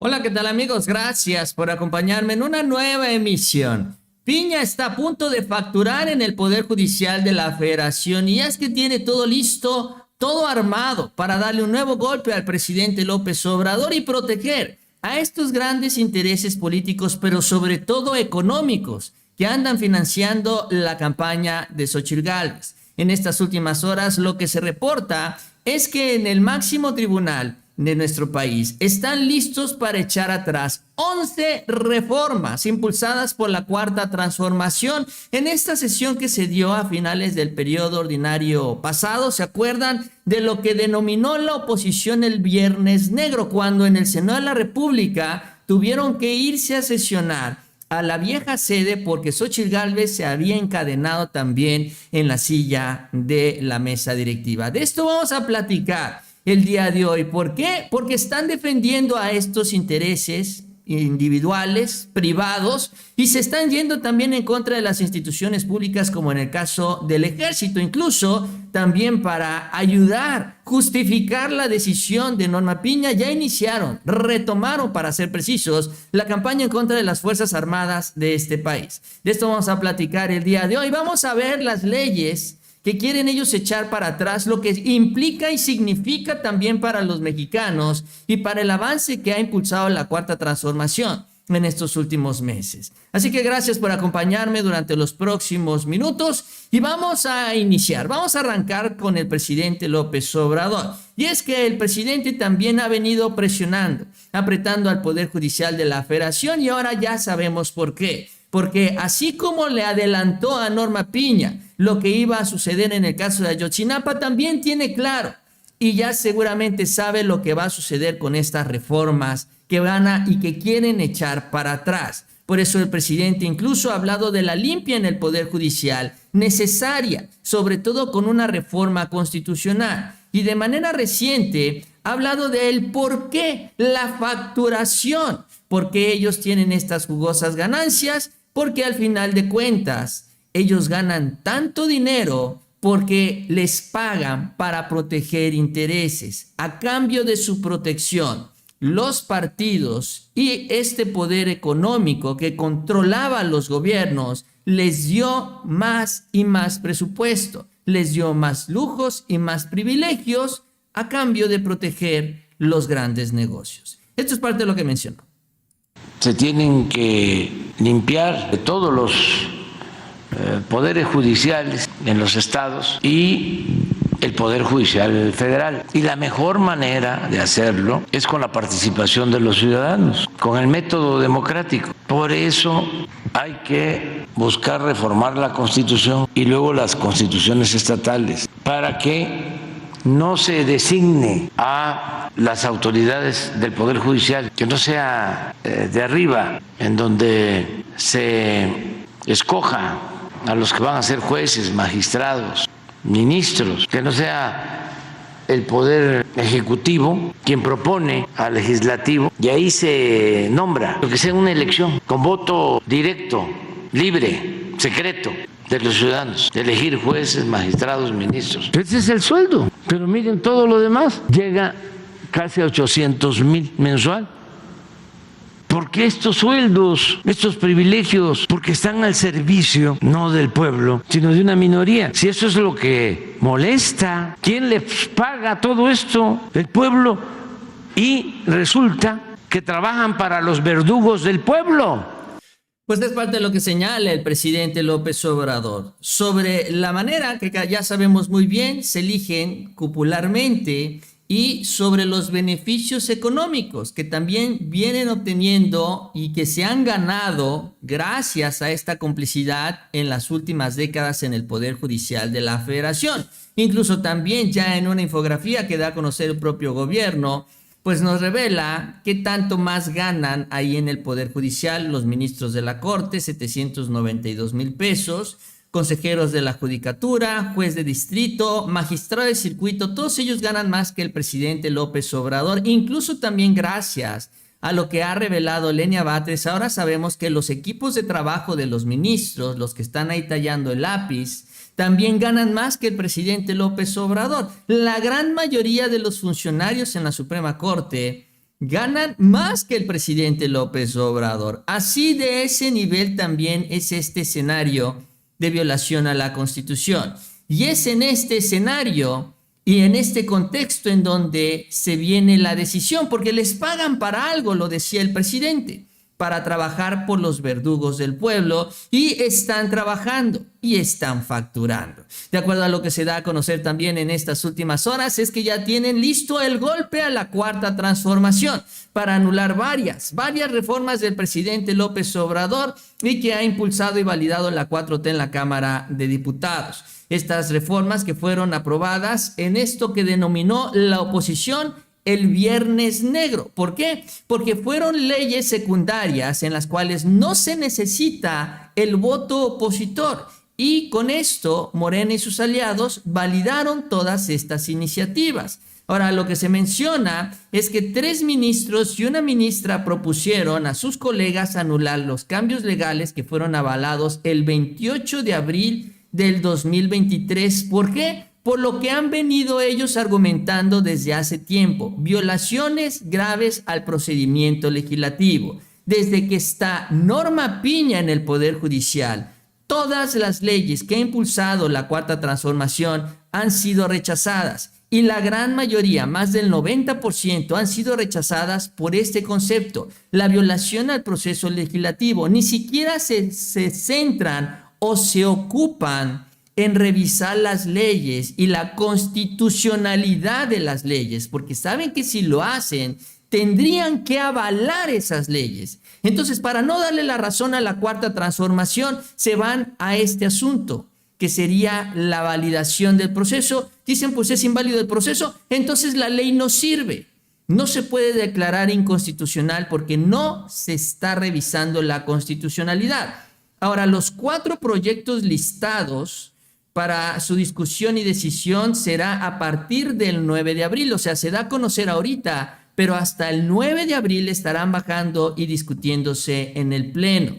Hola, ¿qué tal amigos? Gracias por acompañarme en una nueva emisión. Piña está a punto de facturar en el Poder Judicial de la Federación y es que tiene todo listo, todo armado para darle un nuevo golpe al presidente López Obrador y proteger a estos grandes intereses políticos, pero sobre todo económicos, que andan financiando la campaña de Xóchitl Gálvez. En estas últimas horas lo que se reporta es que en el máximo tribunal de nuestro país están listos para echar atrás 11 reformas impulsadas por la Cuarta Transformación en esta sesión que se dio a finales del periodo ordinario pasado. ¿Se acuerdan de lo que denominó la oposición el Viernes Negro, cuando en el Senado de la República tuvieron que irse a sesionar a la vieja sede porque Xóchitl Gálvez se había encadenado también en la silla de la mesa directiva? De esto vamos a platicar el día de hoy. ¿Por qué? Porque están defendiendo a estos intereses individuales, privados, y se están yendo también en contra de las instituciones públicas, como en el caso del ejército, incluso también para ayudar, justificar la decisión de Norma Piña. Ya iniciaron, retomaron, para ser precisos, la campaña en contra de las Fuerzas Armadas de este país. De esto vamos a platicar el día de hoy. Vamos a ver las leyes que quieren ellos echar para atrás, lo que implica y significa también para los mexicanos y para el avance que ha impulsado la Cuarta Transformación en estos últimos meses. Así que gracias por acompañarme durante los próximos minutos y vamos a iniciar, vamos a arrancar con el presidente López Obrador. Y es que el presidente también ha venido presionando, apretando al Poder Judicial de la Federación, y ahora ya sabemos por qué. Porque así como le adelantó a Norma Piña lo que iba a suceder en el caso de Ayotzinapa, también tiene claro y ya seguramente sabe lo que va a suceder con estas reformas que van a y que quieren echar para atrás. Por eso el presidente incluso ha hablado de la limpia en el Poder Judicial, necesaria, sobre todo con una reforma constitucional. Y de manera reciente ha hablado del por qué la facturación, porque ellos tienen estas jugosas ganancias, porque al final de cuentas ellos ganan tanto dinero porque les pagan para proteger intereses. A cambio de su protección, los partidos y este poder económico que controlaba los gobiernos les dio más y más presupuesto, les dio más lujos y más privilegios a cambio de proteger los grandes negocios. Esto es parte de lo que mencionó. Se tienen que limpiar de todos los poderes judiciales en los estados y el Poder Judicial Federal. Y la mejor manera de hacerlo es con la participación de los ciudadanos, con el método democrático. Por eso hay que buscar reformar la Constitución y luego las constituciones estatales, para que no se designe a las autoridades del Poder Judicial, que no sea de arriba, en donde se escoja a los que van a ser jueces, magistrados, ministros, que no sea el Poder Ejecutivo quien propone al Legislativo y ahí se nombra, que sea una elección con voto directo, libre, secreto de los ciudadanos, de elegir jueces, magistrados, ministros. Ese es el sueldo, pero miren todo lo demás, llega casi a 800,000 mensual. ¿Por qué estos sueldos, estos privilegios? Porque están al servicio no del pueblo, sino de una minoría. Si eso es lo que molesta, ¿quién les paga todo esto? El pueblo. Y resulta que trabajan para los verdugos del pueblo. Pues es parte de lo que señala el presidente López Obrador sobre la manera que ya sabemos muy bien se eligen cupularmente, y sobre los beneficios económicos que también vienen obteniendo y que se han ganado gracias a esta complicidad en las últimas décadas en el Poder Judicial de la Federación. Incluso también ya en una infografía que da a conocer el propio gobierno, pues nos revela qué tanto más ganan ahí en el Poder Judicial los ministros de la Corte: 792,000 pesos, consejeros de la Judicatura, juez de distrito, magistrado de circuito. Todos ellos ganan más que el presidente López Obrador, incluso también gracias a lo que ha revelado Lenia Batres. Ahora sabemos que los equipos de trabajo de los ministros, los que están ahí tallando el lápiz, también ganan más que el presidente López Obrador. La gran mayoría de los funcionarios en la Suprema Corte ganan más que el presidente López Obrador. Así de ese nivel también es este escenario de violación a la Constitución. Y es en este escenario y en este contexto en donde se viene la decisión, porque les pagan para algo, lo decía el presidente, para trabajar por los verdugos del pueblo, y están trabajando y están facturando. De acuerdo a lo que se da a conocer también en estas últimas horas, es que ya tienen listo el golpe a la Cuarta Transformación para anular varias reformas del presidente López Obrador y que ha impulsado y validado la 4T en la Cámara de Diputados. Estas reformas que fueron aprobadas en esto que denominó la oposición el Viernes Negro. ¿Por qué? Porque fueron leyes secundarias en las cuales no se necesita el voto opositor. Y con esto, Morena y sus aliados validaron todas estas iniciativas. Ahora, lo que se menciona es que 3 ministros y una ministra propusieron a sus colegas anular los cambios legales que fueron avalados el 28 de abril del 2023. ¿Por qué? Por lo que han venido ellos argumentando desde hace tiempo: violaciones graves al procedimiento legislativo. Desde que está Norma Piña en el Poder Judicial, todas las leyes que ha impulsado la Cuarta Transformación han sido rechazadas, y la gran mayoría, más del 90%, han sido rechazadas por este concepto: la violación al proceso legislativo. Ni siquiera se centran o se ocupan en revisar las leyes y la constitucionalidad de las leyes, porque saben que si lo hacen, tendrían que avalar esas leyes. Entonces, para no darle la razón a la Cuarta Transformación, se van a este asunto, que sería la validación del proceso. Dicen, pues es inválido el proceso, entonces la ley no sirve. No se puede declarar inconstitucional porque no se está revisando la constitucionalidad. Ahora, los 4 proyectos listados para su discusión y decisión será a partir del 9 de abril, o sea, se da a conocer ahorita, pero hasta el 9 de abril estarán bajando y discutiéndose en el Pleno.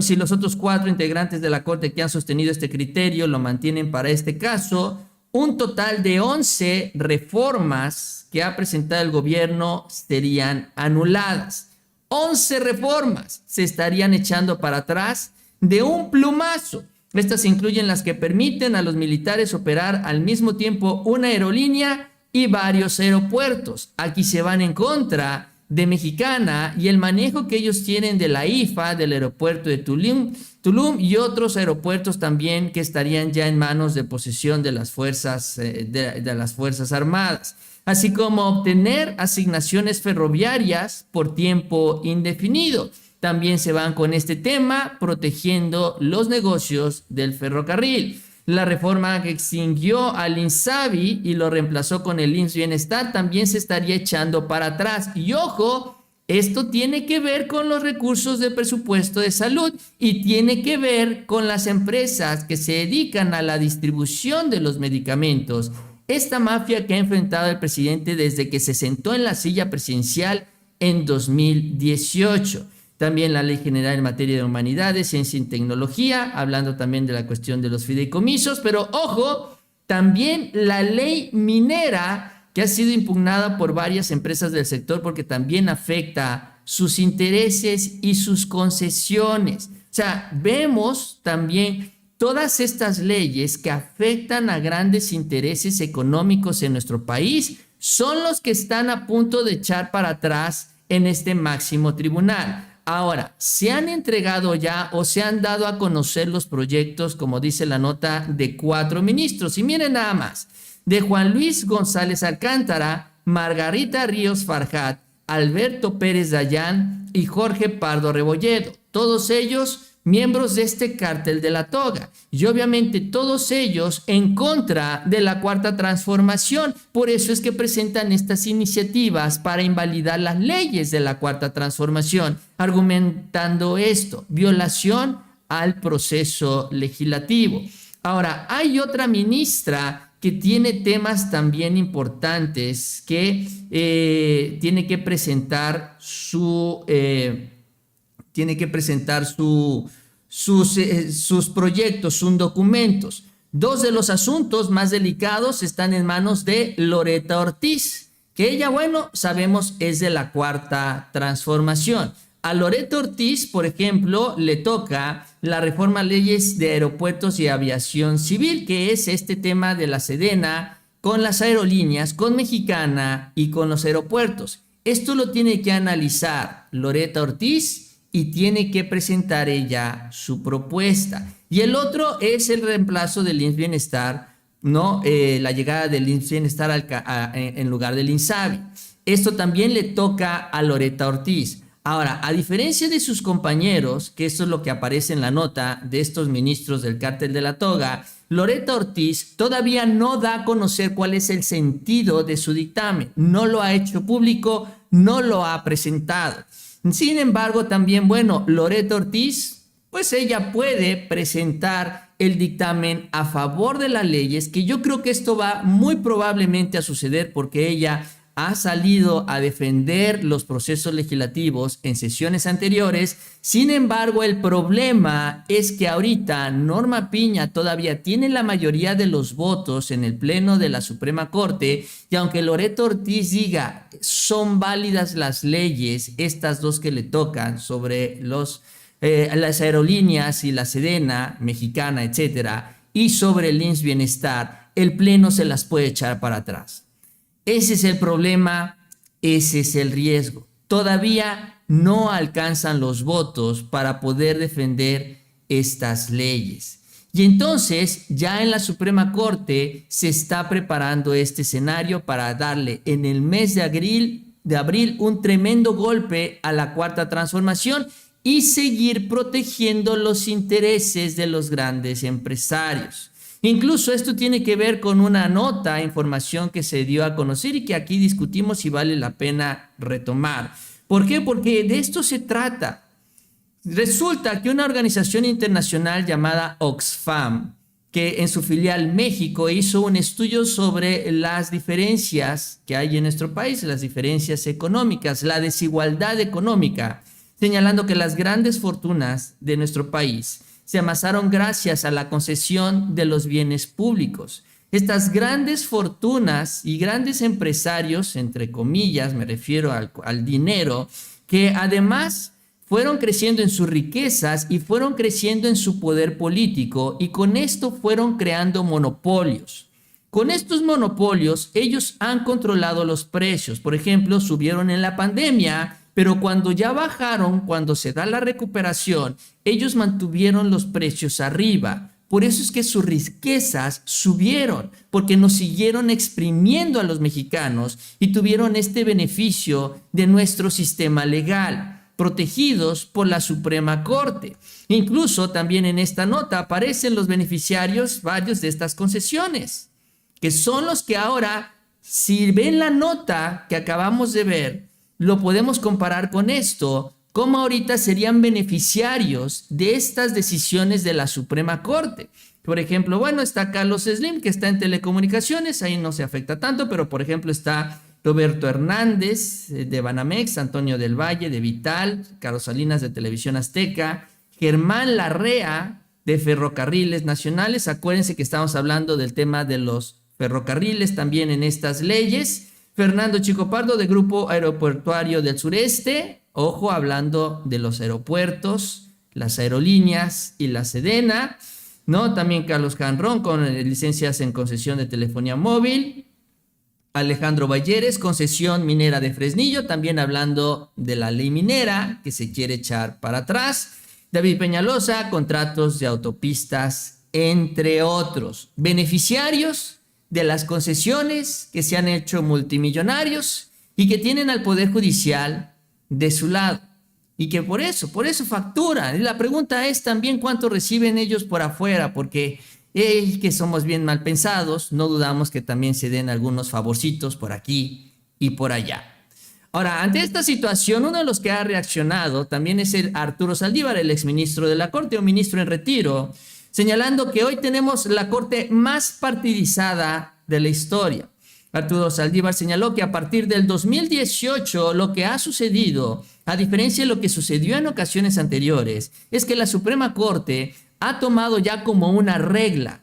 Si los otros 4 integrantes de la Corte que han sostenido este criterio lo mantienen para este caso, un total de 11 reformas que ha presentado el gobierno serían anuladas. 11 reformas se estarían echando para atrás de un plumazo. Estas incluyen las que permiten a los militares operar al mismo tiempo una aerolínea y varios aeropuertos. Aquí se van en contra de Mexicana y el manejo que ellos tienen de la IFA, del aeropuerto de Tulum y otros aeropuertos también que estarían ya en manos de posesión de las fuerzas, de las Fuerzas Armadas, así como obtener asignaciones ferroviarias por tiempo indefinido. También se van con este tema, protegiendo los negocios del ferrocarril. La reforma que extinguió al INSABI y lo reemplazó con el IMSS Bienestar también se estaría echando para atrás. Y ojo, esto tiene que ver con los recursos del presupuesto de salud y tiene que ver con las empresas que se dedican a la distribución de los medicamentos. Esta mafia que ha enfrentado el presidente desde que se sentó en la silla presidencial en 2018. También la Ley General en materia de humanidades, ciencia y tecnología, hablando también de la cuestión de los fideicomisos, pero ojo, también la ley minera, que ha sido impugnada por varias empresas del sector porque también afecta sus intereses y sus concesiones. O sea, vemos también todas estas leyes que afectan a grandes intereses económicos en nuestro país, son los que están a punto de echar para atrás en este máximo tribunal. Ahora, se han entregado ya o se han dado a conocer los proyectos, como dice la nota, de 4 ministros. Y miren nada más, de Juan Luis González Alcántara, Margarita Ríos Farjat, Alberto Pérez Dayán y Jorge Pardo Rebolledo. Todos ellos miembros de este cártel de la toga, y obviamente todos ellos en contra de la Cuarta Transformación. Por eso es que presentan estas iniciativas para invalidar las leyes de la Cuarta Transformación, argumentando esto: violación al proceso legislativo. Ahora, hay otra ministra que tiene temas también importantes que tiene que presentar sus proyectos, sus documentos. 2 de los asuntos más delicados están en manos de Loretta Ortiz, que ella, bueno, sabemos es de la Cuarta Transformación. A Loreto Ortiz, por ejemplo, le toca la reforma a leyes de aeropuertos y aviación civil, que es este tema de la Sedena con las aerolíneas, con Mexicana y con los aeropuertos. Esto lo tiene que analizar Loreto Ortiz y tiene que presentar ella su propuesta. Y el otro es el reemplazo del IMSS Bienestar, ¿no? La llegada del IMSS Bienestar en lugar del INSABI. Esto también le toca a Loreto Ortiz. Ahora, a diferencia de sus compañeros, que esto es lo que aparece en la nota de estos ministros del Cártel de la Toga, Loreto Ortiz todavía no da a conocer cuál es el sentido de su dictamen. No lo ha hecho público, no lo ha presentado. Sin embargo, también, bueno, Loreto Ortiz, pues ella puede presentar el dictamen a favor de las leyes, que yo creo que esto va muy probablemente a suceder porque ella ha salido a defender los procesos legislativos en sesiones anteriores. Sin embargo, el problema es que ahorita Norma Piña todavía tiene la mayoría de los votos en el Pleno de la Suprema Corte, y aunque Loreto Ortiz diga son válidas las leyes, estas dos que le tocan sobre las aerolíneas y la Sedena, Mexicana, etcétera, y sobre el IMSS Bienestar, el Pleno se las puede echar para atrás. Ese es el problema, ese es el riesgo. Todavía no alcanzan los votos para poder defender estas leyes. Y entonces ya en la Suprema Corte se está preparando este escenario para darle en el mes de abril un tremendo golpe a la Cuarta Transformación y seguir protegiendo los intereses de los grandes empresarios. Incluso esto tiene que ver con una nota, información que se dio a conocer y que aquí discutimos y vale la pena retomar. ¿Por qué? Porque de esto se trata. Resulta que una organización internacional llamada Oxfam, que en su filial México hizo un estudio sobre las diferencias que hay en nuestro país, las diferencias económicas, la desigualdad económica, señalando que las grandes fortunas de nuestro país se amasaron gracias a la concesión de los bienes públicos. Estas grandes fortunas y grandes empresarios, entre comillas, me refiero al dinero, que además fueron creciendo en sus riquezas y fueron creciendo en su poder político, y con esto fueron creando monopolios. Con estos monopolios, ellos han controlado los precios. Por ejemplo, subieron en la pandemia, pero cuando ya bajaron, cuando se da la recuperación, ellos mantuvieron los precios arriba. Por eso es que sus riquezas subieron, porque nos siguieron exprimiendo a los mexicanos y tuvieron este beneficio de nuestro sistema legal, protegidos por la Suprema Corte. Incluso también en esta nota aparecen los beneficiarios varios de estas concesiones, que son los que ahora, si ven la nota que acabamos de ver, lo podemos comparar con esto, cómo ahorita serían beneficiarios de estas decisiones de la Suprema Corte. Por ejemplo, bueno, está Carlos Slim, que está en telecomunicaciones, ahí no se afecta tanto, pero por ejemplo está Roberto Hernández de Banamex, Antonio del Valle de Vital, Carlos Salinas de Televisión Azteca, Germán Larrea de Ferrocarriles Nacionales. Acuérdense que estamos hablando del tema de los ferrocarriles también en estas leyes. Fernando Chico Pardo de Grupo Aeroportuario del Sureste, ojo, hablando de los aeropuertos, las aerolíneas y la Sedena, ¿no? También Carlos Janrón con licencias en concesión de telefonía móvil. Alejandro Valleres, concesión minera de Fresnillo, también hablando de la ley minera que se quiere echar para atrás. David Peñalosa, contratos de autopistas, entre otros. Beneficiarios de las concesiones que se han hecho multimillonarios y que tienen al Poder Judicial de su lado. Y que por eso facturan. Y la pregunta es también cuánto reciben ellos por afuera, porque que somos bien mal pensados, no dudamos que también se den algunos favorcitos por aquí y por allá. Ahora, ante esta situación, uno de los que ha reaccionado también es el Arturo Saldívar, el exministro de la Corte o ministro en retiro, señalando que hoy tenemos la Corte más partidizada de la historia. Arturo Saldívar señaló que a partir del 2018 lo que ha sucedido, a diferencia de lo que sucedió en ocasiones anteriores, es que la Suprema Corte ha tomado ya como una regla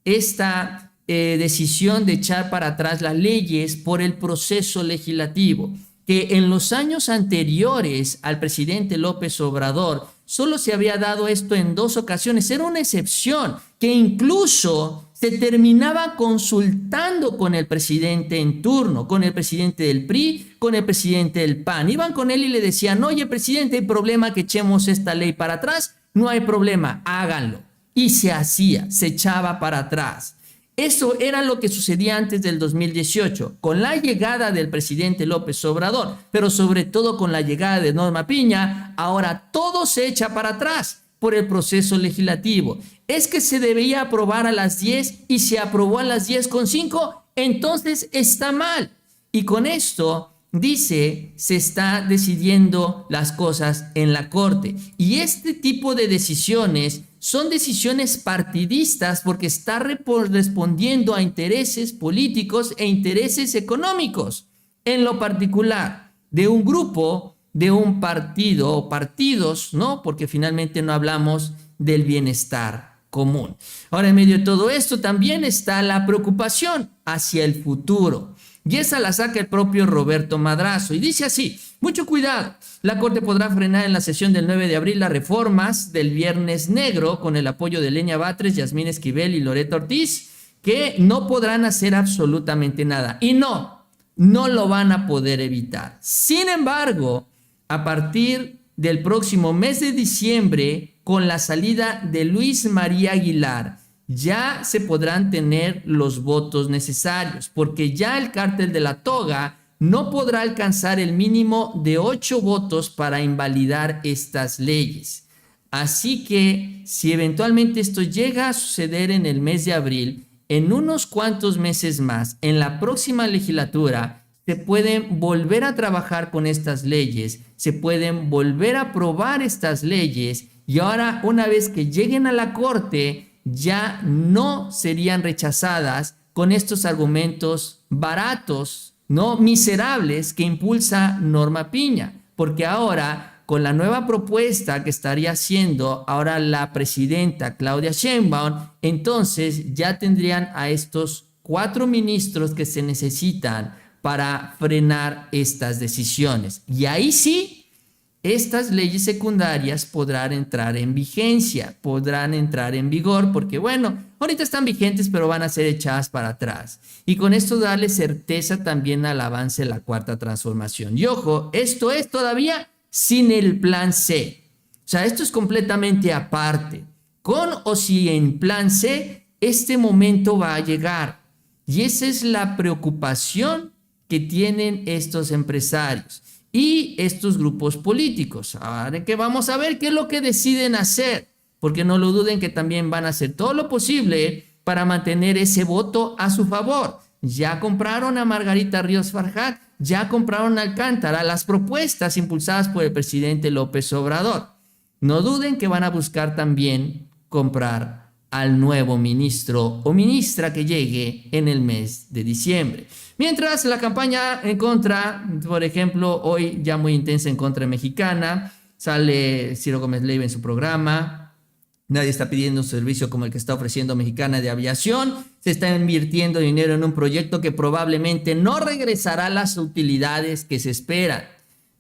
esta decisión de echar para atrás las leyes por el proceso legislativo, que en los años anteriores al presidente López Obrador solo se había dado esto en 2 ocasiones. Era una excepción que incluso se terminaba consultando con el presidente en turno, con el presidente del PRI, con el presidente del PAN. Iban con él y le decían: oye, presidente, hay problema que echemos esta ley para atrás. No hay problema, háganlo. Y se hacía, se echaba para atrás. Eso era lo que sucedía antes del 2018, con la llegada del presidente López Obrador, pero sobre todo con la llegada de Norma Piña. Ahora todo se echa para atrás por el proceso legislativo. Es que se debía aprobar a las 10 y se aprobó a las 10:05, entonces está mal. Y con esto, dice, se está decidiendo las cosas en la Corte. Y este tipo de decisiones son decisiones partidistas porque está respondiendo a intereses políticos e intereses económicos, en lo particular de un grupo, de un partido o partidos, ¿no? Porque finalmente no hablamos del bienestar común. Ahora, en medio de todo esto también está la preocupación hacia el futuro. Y esa la saca el propio Roberto Madrazo y dice así: mucho cuidado, la Corte podrá frenar en la sesión del 9 de abril las reformas del Viernes Negro con el apoyo de Lenia Batres, Yasmín Esquivel y Loreto Ortiz, que no podrán hacer absolutamente nada. Y no lo van a poder evitar. Sin embargo, a partir del próximo mes de diciembre, con la salida de Luis María Aguilar, ya se podrán tener los votos necesarios, porque ya el cártel de la toga no podrá alcanzar el mínimo de 8 votos para invalidar estas leyes. Así que si eventualmente esto llega a suceder en el mes de abril, en unos cuantos meses más, en la próxima legislatura, se pueden volver a trabajar con estas leyes, se pueden volver a aprobar estas leyes, y ahora, una vez que lleguen a la Corte, ya no serían rechazadas con estos argumentos baratos, no miserables, que impulsa Norma Piña, porque ahora, con la nueva propuesta que estaría haciendo ahora la presidenta Claudia Sheinbaum, entonces ya tendrían a estos 4 ministros que se necesitan para frenar estas decisiones. Y ahí sí, estas leyes secundarias podrán entrar en vigencia, podrán entrar en vigor, porque bueno, ahorita están vigentes, pero van a ser echadas para atrás. Y con esto darle certeza también al avance de la Cuarta Transformación. Y ojo, esto es todavía sin el plan C. O sea, esto es completamente aparte. Con o sin plan C, este momento va a llegar. Y esa es la preocupación que tienen estos empresarios y estos grupos políticos. Ahora que vamos a ver qué es lo que deciden hacer, porque no lo duden que también van a hacer todo lo posible para mantener ese voto a su favor. Ya compraron a Margarita Ríos Farjat, ya compraron a Alcántara, las propuestas impulsadas por el presidente López Obrador. No duden que van a buscar también comprar al nuevo ministro o ministra que llegue en el mes de diciembre. Mientras la campaña en contra, por ejemplo, hoy ya muy intensa en contra de Mexicana, sale Ciro Gómez Leiva en su programa: nadie está pidiendo un servicio como el que está ofreciendo Mexicana de aviación, se está invirtiendo dinero en un proyecto que probablemente no regresará las utilidades que se esperan,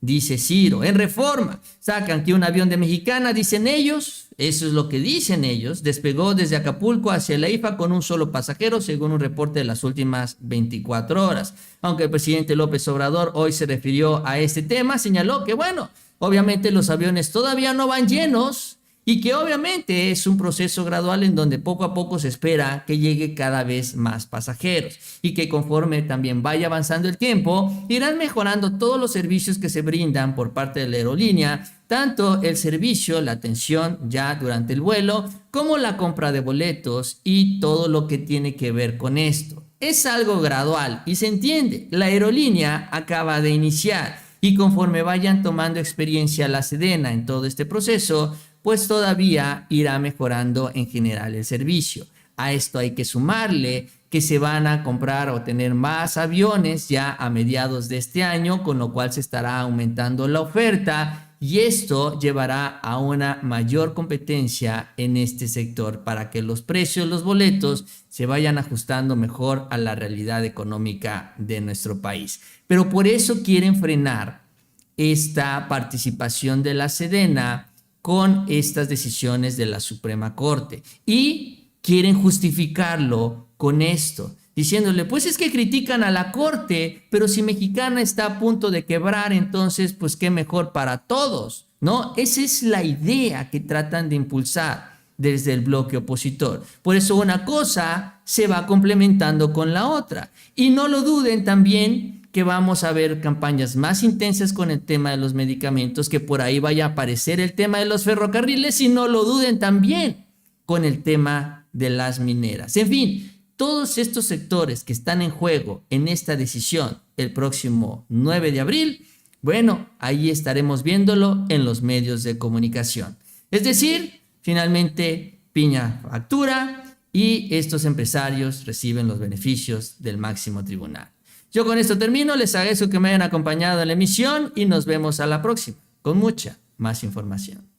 dice Ciro. En Reforma sacan que un avión de Mexicana, dicen ellos, eso es lo que dicen ellos, despegó desde Acapulco hacia la IFA con un solo pasajero, según un reporte de las últimas 24 horas. Aunque el presidente López Obrador hoy se refirió a este tema, señaló que bueno, obviamente los aviones todavía no van llenos y que obviamente es un proceso gradual en donde poco a poco se espera que llegue cada vez más pasajeros y que conforme también vaya avanzando el tiempo, irán mejorando todos los servicios que se brindan por parte de la aerolínea, tanto el servicio, la atención ya durante el vuelo, como la compra de boletos y todo lo que tiene que ver con esto. Es algo gradual y se entiende, la aerolínea acaba de iniciar y conforme vayan tomando experiencia la Sedena en todo este proceso, pues todavía irá mejorando en general el servicio. A esto hay que sumarle que se van a comprar o tener más aviones ya a mediados de este año, con lo cual se estará aumentando la oferta y esto llevará a una mayor competencia en este sector para que los precios de los boletos se vayan ajustando mejor a la realidad económica de nuestro país. Pero por eso quieren frenar esta participación de la Sedena con estas decisiones de la Suprema Corte y quieren justificarlo con esto, diciéndole, pues es que critican a la Corte, pero si Mexicana está a punto de quebrar, entonces pues qué mejor para todos, ¿no? Esa es la idea que tratan de impulsar desde el bloque opositor. Por eso una cosa se va complementando con la otra. Y no lo duden también que vamos a ver campañas más intensas con el tema de los medicamentos, que por ahí vaya a aparecer el tema de los ferrocarriles, y no lo duden también con el tema de las mineras. En fin, todos estos sectores que están en juego en esta decisión el próximo 9 de abril, bueno, ahí estaremos viéndolo en los medios de comunicación. Es decir, finalmente Piña factura y estos empresarios reciben los beneficios del máximo tribunal. Yo con esto termino, les agradezco que me hayan acompañado en la emisión y nos vemos a la próxima con mucha más información.